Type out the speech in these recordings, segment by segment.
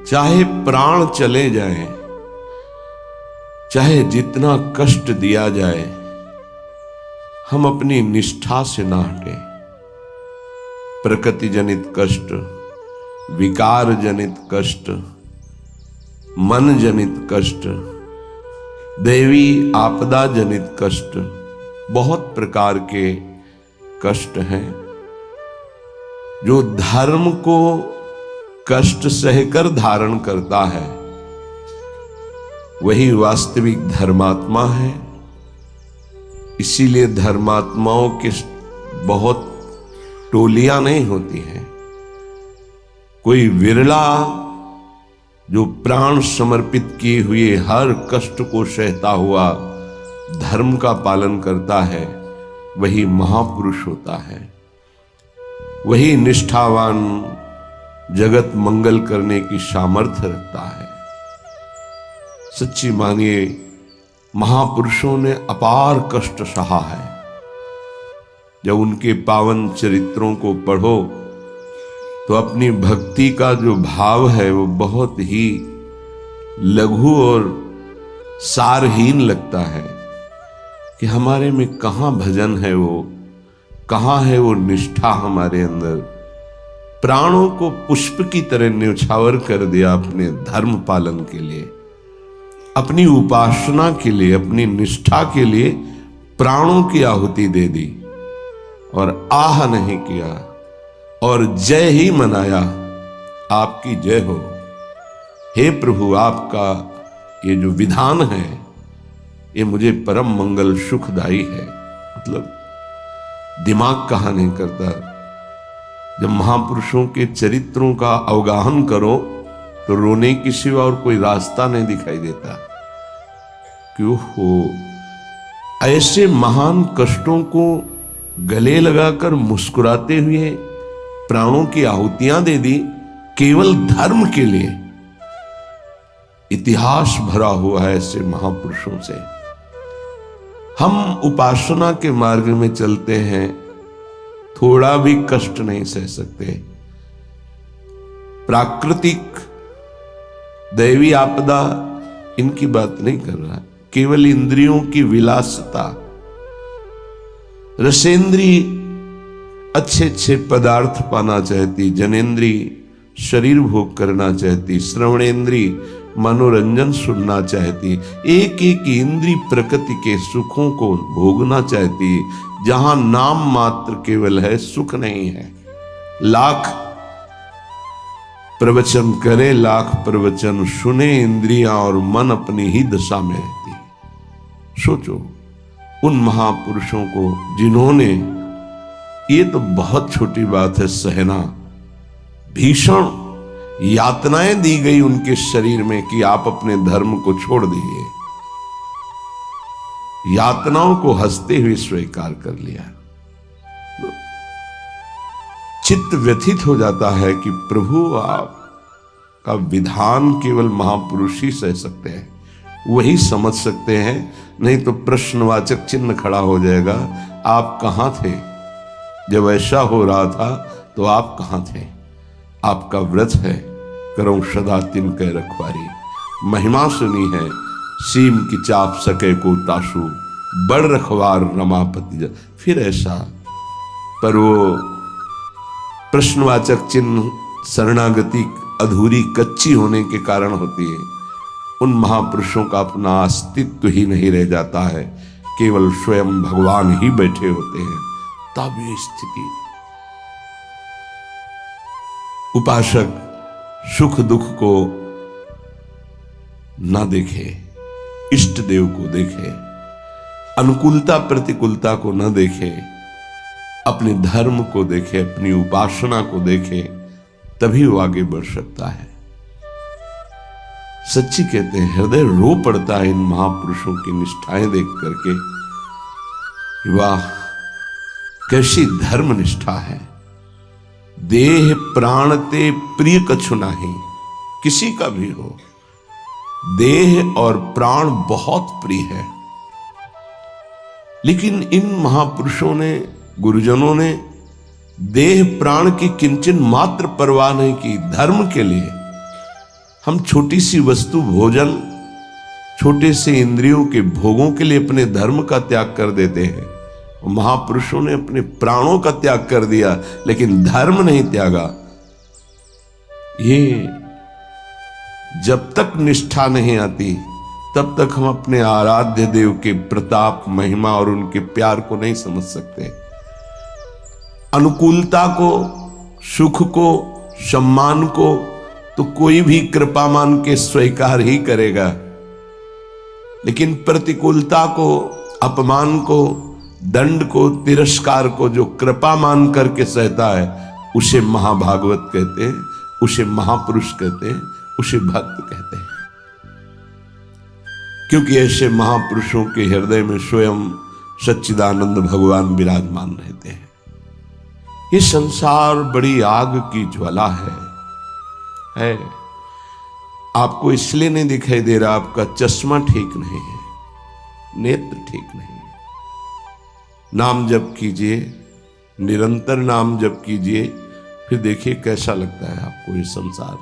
चाहे प्राण चले जाए, चाहे जितना कष्ट दिया जाए, हम अपनी निष्ठा से ना हटे। प्रकृति जनित कष्ट, विकार जनित कष्ट, मन जनित कष्ट, दैवी आपदा जनित कष्ट, बहुत प्रकार के कष्ट हैं। जो धर्म को कष्ट सहकर धारण करता है वही वास्तविक धर्मात्मा है। इसीलिए धर्मात्माओं की बहुत टोलियां नहीं होती हैं। कोई विरला जो प्राण समर्पित किए हुए हर कष्ट को सहता हुआ धर्म का पालन करता है, वही महापुरुष होता है। वही निष्ठावान जगत मंगल करने की सामर्थ्य रखता है। सच्ची मानिए, महापुरुषों ने अपार कष्ट सहा है। जब उनके पावन चरित्रों को पढ़ो तो अपनी भक्ति का जो भाव है वो बहुत ही लघु और सारहीन लगता है कि हमारे में कहाँ भजन है, वो कहाँ है वो निष्ठा हमारे अंदर। प्राणों को पुष्प की तरह न्यौछावर कर दिया अपने धर्म पालन के लिए, अपनी उपासना के लिए, अपनी निष्ठा के लिए प्राणों की आहुति दे दी और आह नहीं किया और जय ही मनाया। आपकी जय हो हे प्रभु, आपका ये जो विधान है ये मुझे परम मंगल सुखदायी है। मतलब दिमाग कहाँ नहीं करता। जब महापुरुषों के चरित्रों का अवगाहन करो तो रोने के सिवा और कोई रास्ता नहीं दिखाई देता। क्यों हो ऐसे महान कष्टों को गले लगाकर मुस्कुराते हुए प्राणों की आहुतियां दे दी केवल धर्म के लिए। इतिहास भरा हुआ है ऐसे महापुरुषों से। हम उपासना के मार्ग में चलते हैं, थोड़ा भी कष्ट नहीं सह सकते। प्राकृतिक दैवी आपदा इनकी बात नहीं कर रहा, केवल इंद्रियों की विलासता। रसेंद्री अच्छे अच्छे पदार्थ पाना चाहती, जनेन्द्री शरीर भोग करना चाहती, श्रवणेन्द्री मनोरंजन सुनना चाहती, एक एक इंद्री प्रकृति के सुखों को भोगना चाहती। जहां नाम मात्र केवल है, सुख नहीं है। लाख प्रवचन करे, लाख प्रवचन सुने, इंद्रियां और मन अपनी ही दशा में रहती। सोचो उन महापुरुषों को जिन्होंने, ये तो बहुत छोटी बात है सहना, भीषण यातनाएं दी गई उनके शरीर में कि आप अपने धर्म को छोड़ दीजिए। यातनाओं को हंसते हुए स्वीकार कर लिया। चित्त व्यथित हो जाता है कि प्रभु आपका विधान केवल महापुरुष ही सह सकते हैं, वही समझ सकते हैं, नहीं तो प्रश्नवाचक चिन्ह खड़ा हो जाएगा। आप कहां थे जब ऐसा हो रहा था? तो आप कहां थे? आपका व्रत है करो सदा तिन कै रखवारी, महिमा सुनी है सीम की चाप सके को ताशु, बड़ रखवार रमापति। फिर ऐसा, पर वो प्रश्नवाचक चिन्ह शरणागति अधूरी कच्ची होने के कारण होती है। उन महापुरुषों का अपना अस्तित्व ही नहीं रह जाता है, केवल स्वयं भगवान ही बैठे होते हैं। तब ये स्थिति, उपासक सुख दुख को ना देखे, इष्ट देव को देखे, अनुकूलता प्रतिकूलता को न देखे, अपने धर्म को देखे, अपनी उपासना को देखे, तभी वो आगे बढ़ सकता है। सच्ची कहते हैं, हृदय रो पड़ता है इन महापुरुषों की निष्ठाएं देख करके। वाह, कैसी धर्म निष्ठा है। देह प्राण ते प्रिय कछु नाही, किसी का भी हो, देह और प्राण बहुत प्रिय है। लेकिन इन महापुरुषों ने, गुरुजनों ने देह प्राण की किंचन मात्र परवाह नहीं की। धर्म के लिए हम छोटी सी वस्तु भोजन, छोटे से इंद्रियों के भोगों के लिए अपने धर्म का त्याग कर देते हैं। और महापुरुषों ने अपने प्राणों का त्याग कर दिया, लेकिन धर्म नहीं त्यागा। ये जब तक निष्ठा नहीं आती, तब तक हम अपने आराध्य देव के प्रताप, महिमा और उनके प्यार को नहीं समझ सकते। अनुकूलता को, सुख को, सम्मान को तो कोई भी कृपा मान के स्वीकार ही करेगा, लेकिन प्रतिकूलता को, अपमान को, दंड को, तिरस्कार को जो कृपा मान करके सहता है, उसे महाभागवत कहते हैं, उसे महापुरुष कहते हैं, उसे भक्त कहते हैं। क्योंकि ऐसे महापुरुषों के हृदय में स्वयं सच्चिदानंद भगवान विराजमान रहते हैं। ये संसार बड़ी आग की ज्वाला है। आपको इसलिए नहीं दिखाई दे रहा, आपका चश्मा ठीक नहीं है, नेत्र ठीक नहीं है। नाम जप कीजिए, निरंतर नाम जप कीजिए, फिर देखिए कैसा लगता है आपको ये संसार।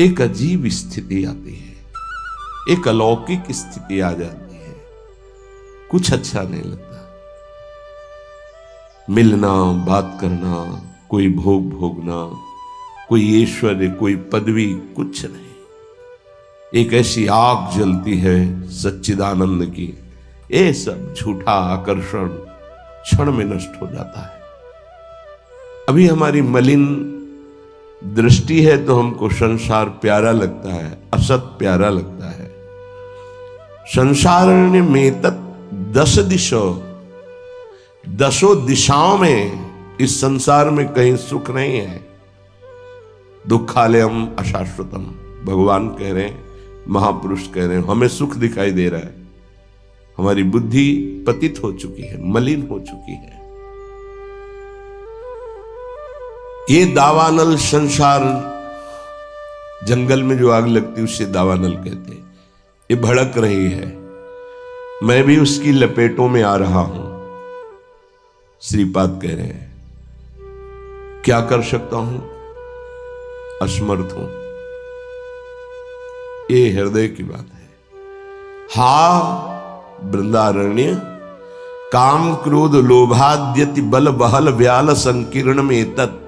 एक अजीब स्थिति आती है, एक अलौकिक स्थिति आ जाती है, कुछ अच्छा नहीं लगता। मिलना, बात करना, कोई भोग भोगना, कोई ऐश्वर्य, कोई पदवी, कुछ नहीं। एक ऐसी आग जलती है सच्चिदानंद की, ये सब झूठा आकर्षण क्षण में नष्ट हो जाता है। अभी हमारी मलिन दृष्टि है तो हमको संसार प्यारा लगता है, असत प्यारा लगता है। संसार में तत् 10 दिशों, 10 दिशाओं में इस संसार में कहीं सुख नहीं है। दुखालयम अशाश्वतम, भगवान कह रहे हैं, महापुरुष कह रहे हैं, हमें सुख दिखाई दे रहा है। हमारी बुद्धि पतित हो चुकी है, मलिन हो चुकी है। ये दावानल संसार, जंगल में जो आग लगती है उसे दावानल कहते हैं। ये भड़क रही है, मैं भी उसकी लपेटों में आ रहा हूं। श्रीपाद कह रहे हैं, क्या कर सकता हूं, असमर्थ हूं। ये हृदय की बात है। हा वृंदारण्य काम क्रोध लोभाद्यति बल बहल व्याल संकीर्ण में तत्।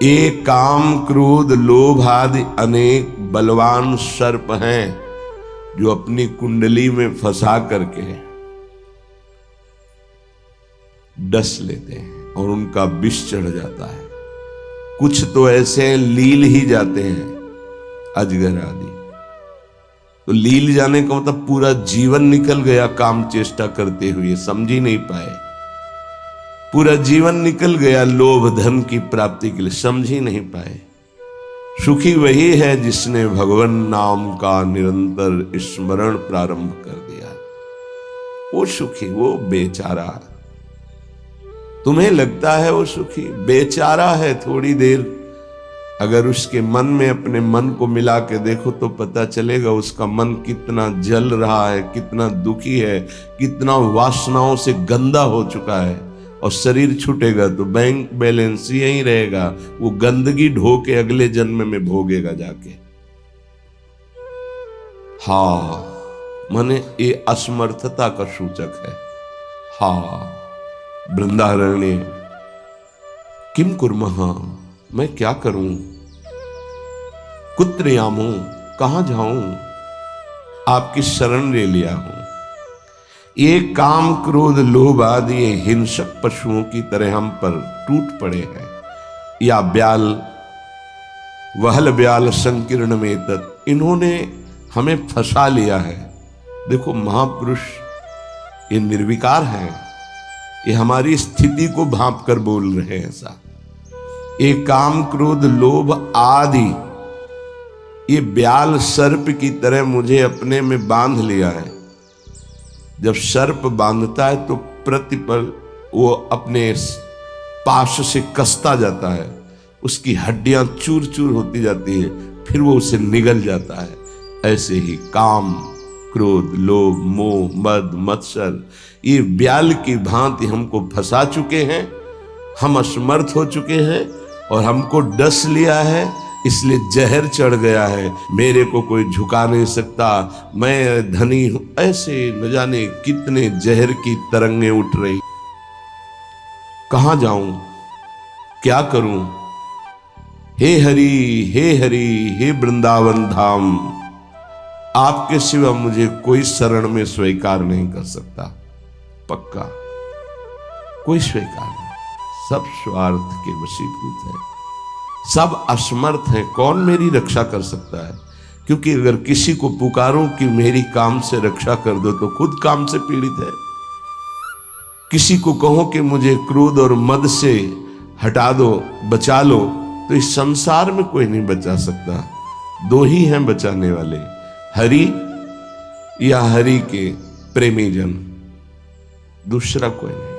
ये काम क्रोध लोभ आदि अनेक बलवान सर्प हैं जो अपनी कुंडली में फंसा करके डस लेते हैं और उनका विष चढ़ जाता है। कुछ तो ऐसे लील ही जाते हैं, अजगर आदि। तो लील जाने का मतलब पूरा जीवन निकल गया काम चेष्टा करते हुए, समझ ही नहीं पाए। पूरा जीवन निकल गया लोभ धन की प्राप्ति के लिए, समझ ही नहीं पाए। सुखी वही है जिसने भगवान नाम का निरंतर स्मरण प्रारंभ कर दिया। वो सुखी, वो बेचारा। तुम्हें लगता है वो सुखी, बेचारा है। थोड़ी देर अगर उसके मन में अपने मन को मिला के देखो तो पता चलेगा उसका मन कितना जल रहा है, कितना दुखी है, कितना वासनाओं से गंदा हो चुका है। और शरीर छूटेगा तो बैंक बैलेंस यही रहेगा, वो गंदगी ढो के अगले जन्म में भोगेगा जाके। हाँ, माने ये असमर्थता का सूचक है। हाँ वृंदारण्य किम कुर्मः, मैं क्या करूं, कुत्र यामो, कहां जाऊं, आपकी शरण ले लिया हूं। ये काम क्रोध लोभ आदि हिंसक पशुओं की तरह हम पर टूट पड़े हैं। या ब्याल, वहल ब्याल संकीर्ण में तत्, इन्होंने हमें फंसा लिया है। देखो महापुरुष ये निर्विकार हैं, ये हमारी स्थिति को भांप कर बोल रहे हैं ऐसा। ये काम क्रोध लोभ आदि ये ब्याल सर्प की तरह मुझे अपने में बांध लिया है। जब सर्प बांधता है तो प्रतिपल वो अपने पाश से कसता जाता है, उसकी हड्डियां चूर चूर होती जाती है, फिर वो उसे निगल जाता है। ऐसे ही काम क्रोध लोभ मोह मद मत्सर ये ब्याल की भांति हमको फंसा चुके हैं। हम असमर्थ हो चुके हैं और हमको डस लिया है, इसलिए जहर चढ़ गया है, मेरे को कोई झुका नहीं सकता, मैं धनी हूं। ऐसे न जाने कितने जहर की तरंगें उठ रही। कहां जाऊं, क्या करूं? हे हरि, हे हरि, हे वृंदावन धाम, आपके सिवा मुझे कोई शरण में स्वीकार नहीं कर सकता। पक्का कोई स्वीकार नहीं। सब स्वार्थ के वशीभूत हैं, सब असमर्थ हैं। कौन मेरी रक्षा कर सकता है? क्योंकि अगर किसी को पुकारूं कि मेरी काम से रक्षा कर दो तो खुद काम से पीड़ित है। किसी को कहो कि मुझे क्रोध और मद से हटा दो, बचा लो, तो इस संसार में कोई नहीं बचा सकता। दो ही हैं बचाने वाले, हरि या हरि के प्रेमी जन, दूसरा कोई नहीं।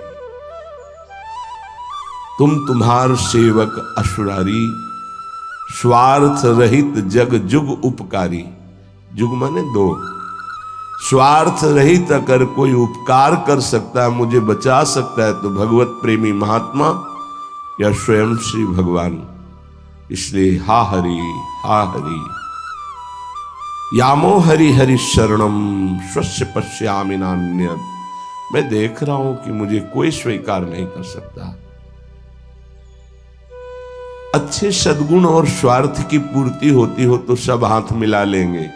तुम तुम्हार सेवक असुरारी, स्वार्थ रहित जग जुग उपकारी। जुग माने दो। स्वार्थ रहित अगर कोई उपकार कर सकता है, मुझे बचा सकता है, तो भगवत प्रेमी महात्मा या स्वयं श्री भगवान। इसलिए हा हरि, हा हरि, यामो हरि हरि शरणम स्वस्य पश्यामि नान्यत्। मैं देख रहा हूं कि मुझे कोई स्वीकार नहीं कर सकता। अच्छे सद्गुण और स्वार्थ की पूर्ति होती हो तो सब हाथ मिला लेंगे,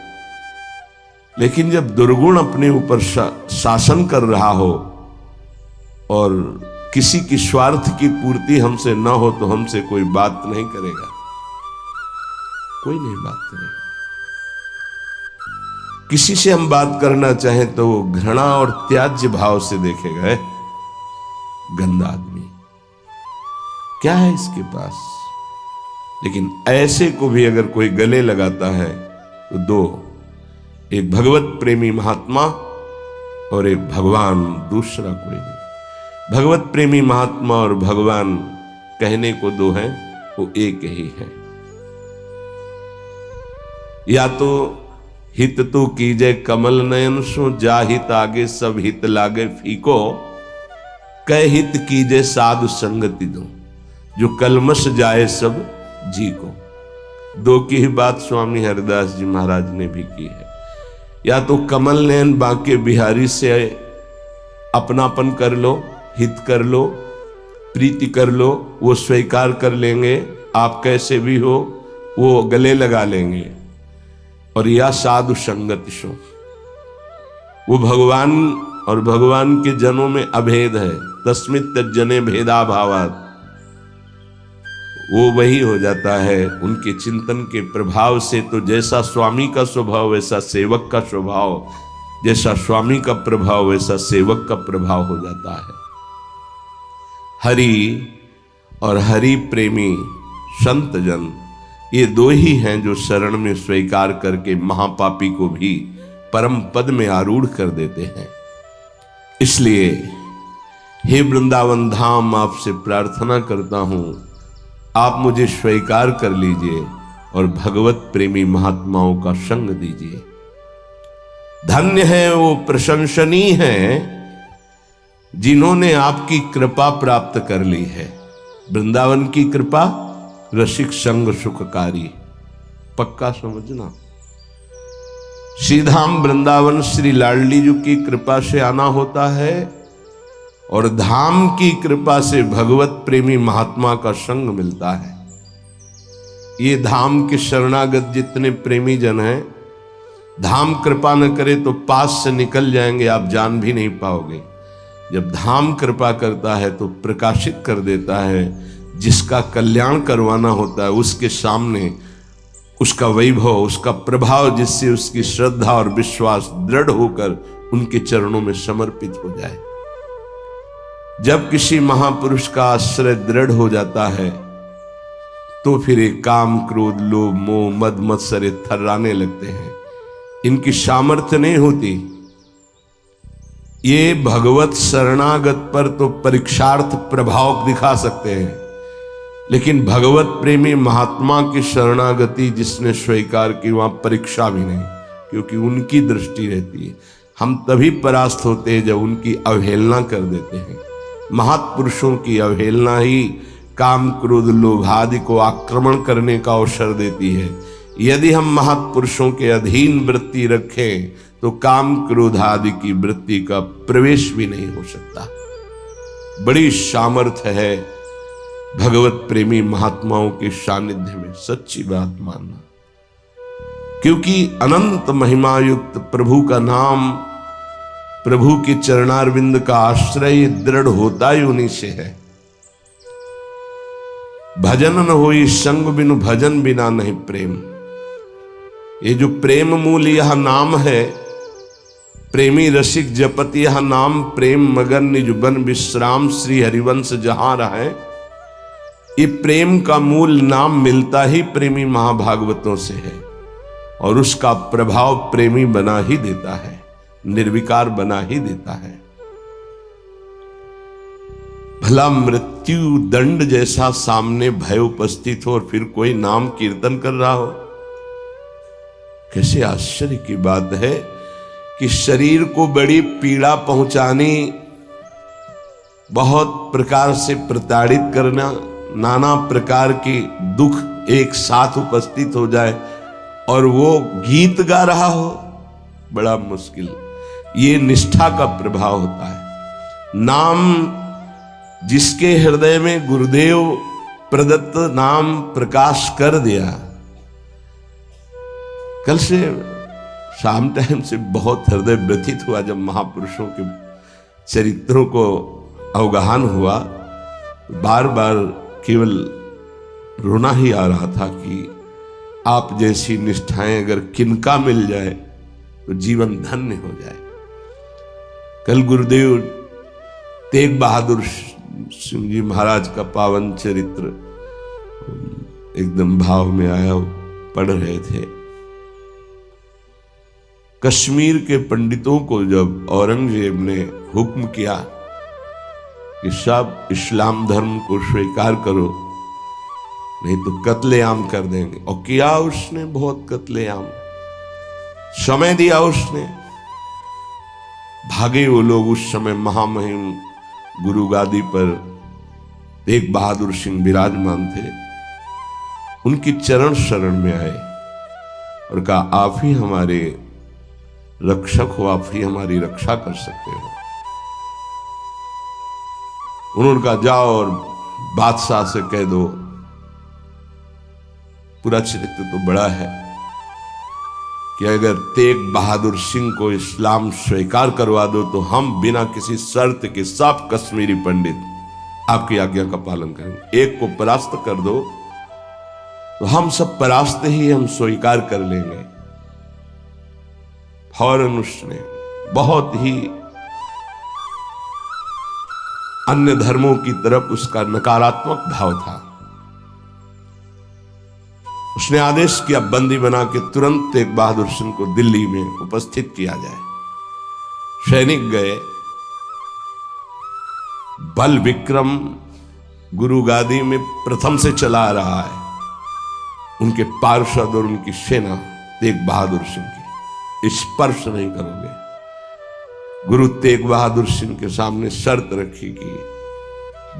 लेकिन जब दुर्गुण अपने ऊपर शासन कर रहा हो और किसी की स्वार्थ की पूर्ति हमसे न हो तो हमसे कोई बात नहीं करेगा, कोई नहीं बात करेगा। किसी से हम बात करना चाहें तो वो घृणा और त्याज्य भाव से देखेगा, गंदा आदमी, क्या है इसके पास। लेकिन ऐसे को भी अगर कोई गले लगाता है तो दो, एक भगवत प्रेमी महात्मा और एक भगवान, दूसरा कोई नहीं। भगवत प्रेमी महात्मा और भगवान कहने को दो हैं, वो एक ही है। या तो हित तो कीजय कमल नयन सो, जा हित आगे सब हित लागे फीको, कह हित कीजय साधु संगति दो, जो कलमश जाए सब जी को। दो की ही बात स्वामी हरिदास जी महाराज ने भी की है। या तो कमल नयन बांके बिहारी से अपनापन कर लो, हित कर लो, प्रीति कर लो, वो स्वीकार कर लेंगे, आप कैसे भी हो वो गले लगा लेंगे। और या साधु संगति सो, वो भगवान और भगवान के जनों में अभेद है, तस्मित् तज्जने भेदा भावात्, वो वही हो जाता है उनके चिंतन के प्रभाव से। तो जैसा स्वामी का स्वभाव वैसा सेवक का स्वभाव, जैसा स्वामी का प्रभाव वैसा सेवक का प्रभाव हो जाता है। हरि और हरि प्रेमी संत जन, ये दो ही हैं जो शरण में स्वीकार करके महापापी को भी परम पद में आरूढ़ कर देते हैं। इसलिए हे वृंदावन धाम, आपसे प्रार्थना करता हूं, आप मुझे स्वीकार कर लीजिए और भगवत प्रेमी महात्माओं का संग दीजिए। धन्य है वो प्रशंसनीय हैं जिन्होंने आपकी कृपा प्राप्त कर ली है। वृंदावन की कृपा रसिक संग सुखकारी, पक्का समझना। सीधाम वृंदावन श्री लाडली जी की कृपा से आना होता है और धाम की कृपा से भगवत प्रेमी महात्मा का संग मिलता है। ये धाम के शरणागत जितने प्रेमी जन हैं, धाम कृपा न करे तो पास से निकल जाएंगे, आप जान भी नहीं पाओगे। जब धाम कृपा करता है तो प्रकाशित कर देता है। जिसका कल्याण करवाना होता है उसके सामने उसका वैभव, उसका प्रभाव, जिससे उसकी श्रद्धा और विश्वास दृढ़ होकर उनके चरणों में समर्पित हो जाए। जब किसी महापुरुष का आश्रय दृढ़ हो जाता है तो फिर ये काम क्रोध लोभ मोह मद मत्सर थर्राने लगते हैं। इनकी सामर्थ्य नहीं होती। ये भगवत शरणागत पर तो परीक्षार्थ प्रभाव दिखा सकते हैं, लेकिन भगवत प्रेमी महात्मा की शरणागति जिसने स्वीकार की वहां परीक्षा भी नहीं, क्योंकि उनकी दृष्टि रहती है। हम तभी परास्त होते हैं जब उनकी अवहेलना कर देते हैं। महापुरुषों की अवहेलना ही काम क्रोध लोभ आदि को आक्रमण करने का अवसर देती है। यदि हम महापुरुषों के अधीन वृत्ति रखें तो काम क्रोध आदि की वृत्ति का प्रवेश भी नहीं हो सकता। बड़ी सामर्थ्य है भगवत प्रेमी महात्माओं के सानिध्य में, सच्ची बात मानना। क्योंकि अनंत महिमा युक्त प्रभु का नाम, प्रभु के चरणारविंद का आश्रय दृढ़ होता ही उन्हीं से है। भजन न होई संग बिनु भजन बिना नहीं प्रेम। ये जो प्रेम मूल यह नाम है, प्रेमी रसिक जपति यह नाम, प्रेम मगन निज बन विश्राम, श्री हरिवंश जहां रहे। ये प्रेम का मूल नाम मिलता ही प्रेमी महाभागवतों से है और उसका प्रभाव प्रेमी बना ही देता है, निर्विकार बना ही देता है। भला मृत्यु दंड जैसा सामने भय उपस्थित हो और फिर कोई नाम कीर्तन कर रहा हो, कैसे आश्चर्य की बात है कि शरीर को बड़ी पीड़ा पहुंचानी, बहुत प्रकार से प्रताड़ित करना, नाना प्रकार के दुख एक साथ उपस्थित हो जाए और वो गीत गा रहा हो, बड़ा मुश्किल। ये निष्ठा का प्रभाव होता है। नाम जिसके हृदय में गुरुदेव प्रदत्त नाम प्रकाश कर दिया, कल से शाम टाइम से बहुत हृदय व्यथित हुआ जब महापुरुषों के चरित्रों को अवगाहन हुआ। बार बार केवल रोना ही आ रहा था कि आप जैसी निष्ठाएं अगर किनका मिल जाए तो जीवन धन्य हो जाए। कल गुरुदेव तेग बहादुर सिंह जी महाराज का पावन चरित्र एकदम भाव में आया, पढ़ रहे थे। कश्मीर के पंडितों को जब औरंगजेब ने हुक्म किया कि सब इस्लाम धर्म को स्वीकार करो नहीं तो कत्लेआम कर देंगे, और किया उसने बहुत कत्लेआम, समय दिया उसने। भागे वो लोग। उस समय महामहिम गुरु गादी पर तेग बहादुर सिंह विराजमान थे, उनकी चरण शरण में आए और कहा आप ही हमारे रक्षक हो, आप ही हमारी रक्षा कर सकते हो। उन्होंने कहा जाओ और बादशाह से कह दो। पूरा चरित्र तो बड़ा है कि अगर तेग बहादुर सिंह को इस्लाम स्वीकार करवा दो तो हम बिना किसी शर्त के सब कश्मीरी पंडित आपकी आज्ञा का पालन करेंगे। एक को परास्त कर दो तो हम सब परास्त ही हम स्वीकार कर लेंगे। फौरन उसने बहुत ही अन्य धर्मों की तरफ उसका नकारात्मक भाव था। उसने आदेश किया बंदी बना के तुरंत तेग बहादुर सिंह को दिल्ली में उपस्थित किया जाए। सैनिक गए। बल विक्रम गुरु गादी में प्रथम से चला आ रहा है। उनके पार्षद और उनकी सेना तेग बहादुर सिंह की स्पर्श नहीं करोगे। गुरु तेग बहादुर सिंह के सामने शर्त रखी कि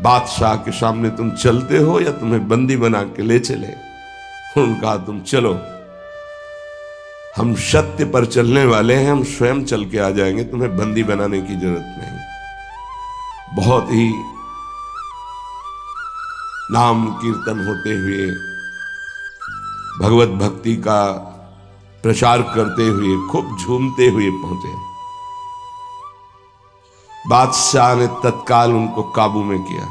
बादशाह के सामने तुम चलते हो या तुम्हें बंदी बना के ले चले। उन्होंने कहा तुम चलो, हम सत्य पर चलने वाले हैं, हम स्वयं चल के आ जाएंगे, तुम्हें बंदी बनाने की जरूरत नहीं। बहुत ही नाम कीर्तन होते हुए, भगवत भक्ति का प्रचार करते हुए, खूब झूमते हुए पहुंचे। बादशाह ने तत्काल उनको काबू में किया।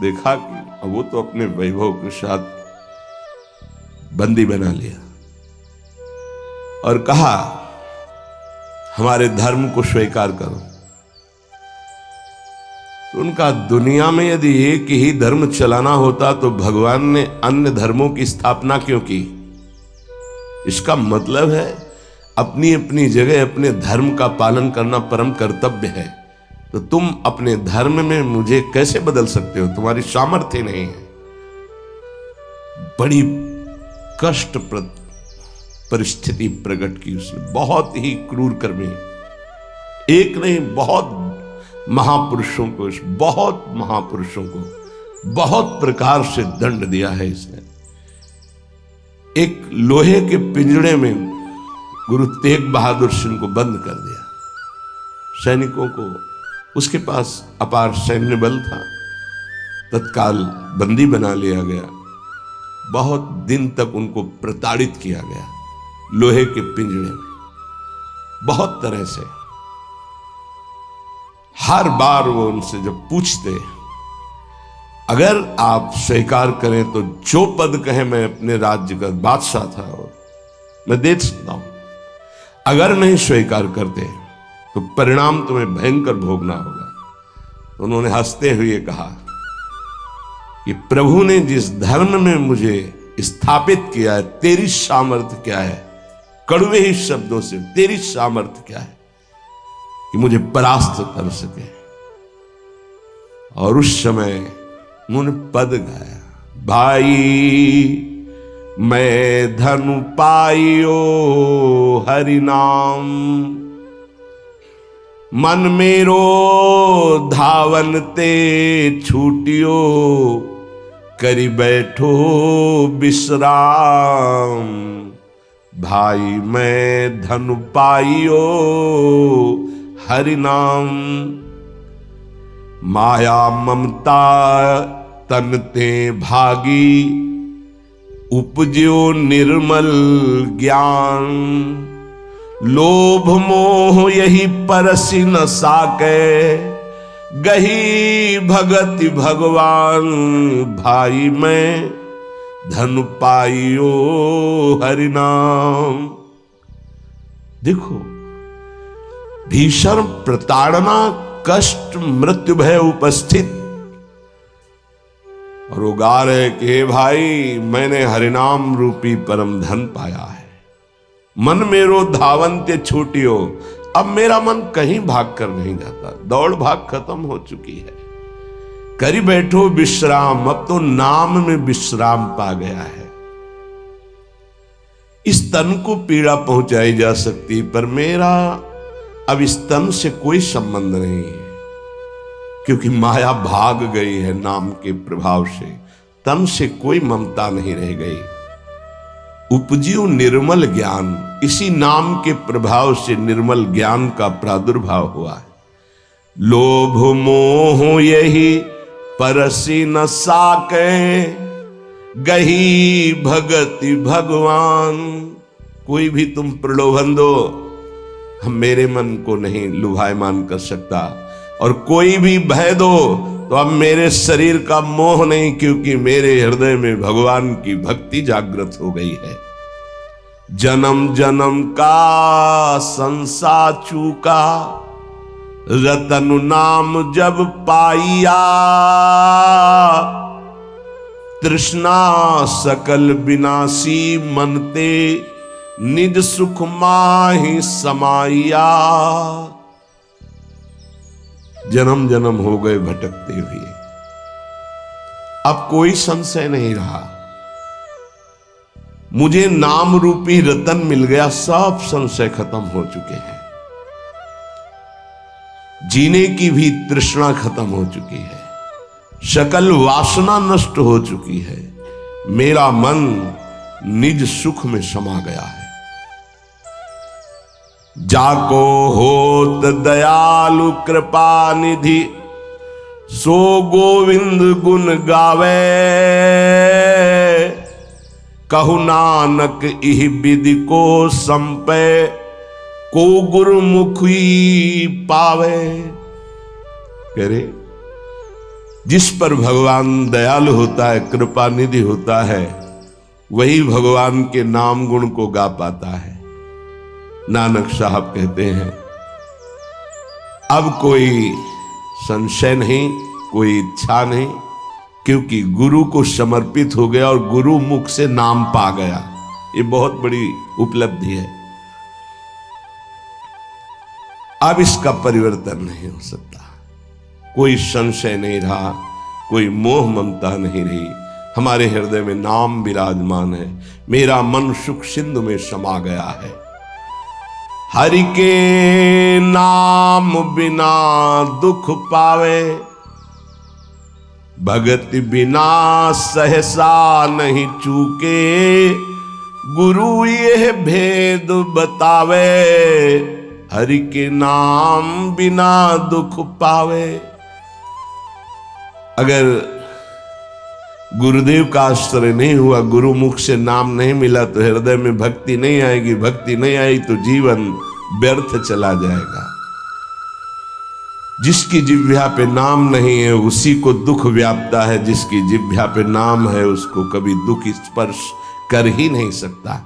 देखा कि वो तो अपने वैभव के साथ बंदी बना लिया और कहा हमारे धर्म को स्वीकार करो। तो उनका दुनिया में यदि एक ही धर्म चलाना होता तो भगवान ने अन्य धर्मों की स्थापना क्यों की? इसका मतलब है अपनी अपनी जगह अपने धर्म का पालन करना परम कर्तव्य है। तो तुम अपने धर्म में मुझे कैसे बदल सकते हो? तुम्हारी सामर्थ्य नहीं है। बड़ी कष्टप्रद परिस्थिति प्रकट की उसने। बहुत ही क्रूर कर्मी, एक नहीं बहुत महापुरुषों को बहुत प्रकार से दंड दिया है इसने। एक लोहे के पिंजड़े में गुरु तेग बहादुर सिंह को बंद कर दिया। सैनिकों को, उसके पास अपार सैन्य बल था, तत्काल बंदी बना लिया गया। बहुत दिन तक उनको प्रताड़ित किया गया लोहे के पिंजड़े में, बहुत तरह से। हर बार वो उनसे जब पूछते, अगर आप स्वीकार करें तो जो पद कहे मैं अपने राज्य का बादशाह था और मैं दे सकता हूं, अगर नहीं स्वीकार करते तो परिणाम तुम्हें भयंकर भोगना होगा। तो उन्होंने हंसते हुए कहा कि प्रभु ने जिस धर्म में मुझे स्थापित किया है, तेरी सामर्थ्य क्या है? कड़वे ही शब्दों से, तेरी सामर्थ्य क्या है कि मुझे परास्त कर सके? और उस समय उन्होंने पद गाया, भाई मैं धनु पाइयो हरि नाम, मन मेरो धावन ते छूटियो, करी बैठो विश्राम। भाई मैं धनु पाइयो हरि नाम, माया ममता तन ते भागी, उपज्यो निर्मल ज्ञान। लोभ मोह यही परसि न साके, गही भगति भगवान। भाई मैं धनु पाइयो हरि नाम। देखो, भीषण प्रताड़ना, कष्ट, मृत्यु भय उपस्थित, और वो गा रहे कि हे भाई मैंने हरिनाम रूपी परम धन पाया है। मन मेरो धावन्ते छूटियो, अब मेरा मन कहीं भाग कर नहीं जाता, दौड़ भाग खत्म हो चुकी है। करी बैठो विश्राम, अब तो नाम में विश्राम पा गया है। इस तन को पीड़ा पहुंचाई जा सकती, पर मेरा अब इस तन से कोई संबंध नहीं है, क्योंकि माया भाग गई है नाम के प्रभाव से। तन से कोई ममता नहीं रह गई। उपजियो निर्मल ज्ञान, इसी नाम के प्रभाव से निर्मल ज्ञान का प्रादुर्भाव हुआ है। लोभ मोह यही परसि न साके, गही भगति भगवान। कोई भी तुम प्रलोभन दो, हम मेरे मन को नहीं लुभायमान कर सकता, और कोई भी भय दो तो अब मेरे शरीर का मोह नहीं, क्योंकि मेरे हृदय में भगवान की भक्ति जागृत हो गई है। जन्म जन्म का संसार चूका, रतन नाम जब पाइया। तृष्णा सकल विनाशी, मनते निज सुख माहि समाइया। जन्म जन्म हो गए भटकते हुए, अब कोई संशय नहीं रहा। मुझे नाम रूपी रतन मिल गया, सब संशय खत्म हो चुके हैं। जीने की भी तृष्णा खत्म हो चुकी है, सकल वासना नष्ट हो चुकी है। मेरा मन निज सुख में समा गया है। जाको होत दयालु कृपा निधि, सो गोविंद गुण गावे। कहु नानक इह विधि को संपे, को गुरुमुखी पावे। कह रहे, जिस पर भगवान दयालु होता है, कृपा निधि होता है, वही भगवान के नाम गुण को गा पाता है। नानक साहब कहते हैं, अब कोई संशय नहीं, कोई इच्छा नहीं, क्योंकि गुरु को समर्पित हो गया और गुरु मुख से नाम पा गया। ये बहुत बड़ी उपलब्धि है। अब इसका परिवर्तन नहीं हो सकता। कोई संशय नहीं रहा, कोई मोह ममता नहीं रही। हमारे हृदय में नाम विराजमान है। मेरा मन सुख सिंधु में समा गया है। हरि के नाम बिना दुख पावे, भगत बिना सहसा नहीं चूके, गुरु यह भेद बतावे, हरि के नाम बिना दुख पावे। अगर गुरुदेव का आश्रय नहीं हुआ, गुरुमुख से नाम नहीं मिला तो हृदय में भक्ति नहीं आएगी, भक्ति नहीं आई तो जीवन व्यर्थ चला जाएगा। जिसकी जिह्वा पे नाम नहीं है उसी को दुख व्यापता है, जिसकी जिह्वा पे नाम है उसको कभी दुख स्पर्श कर ही नहीं सकता।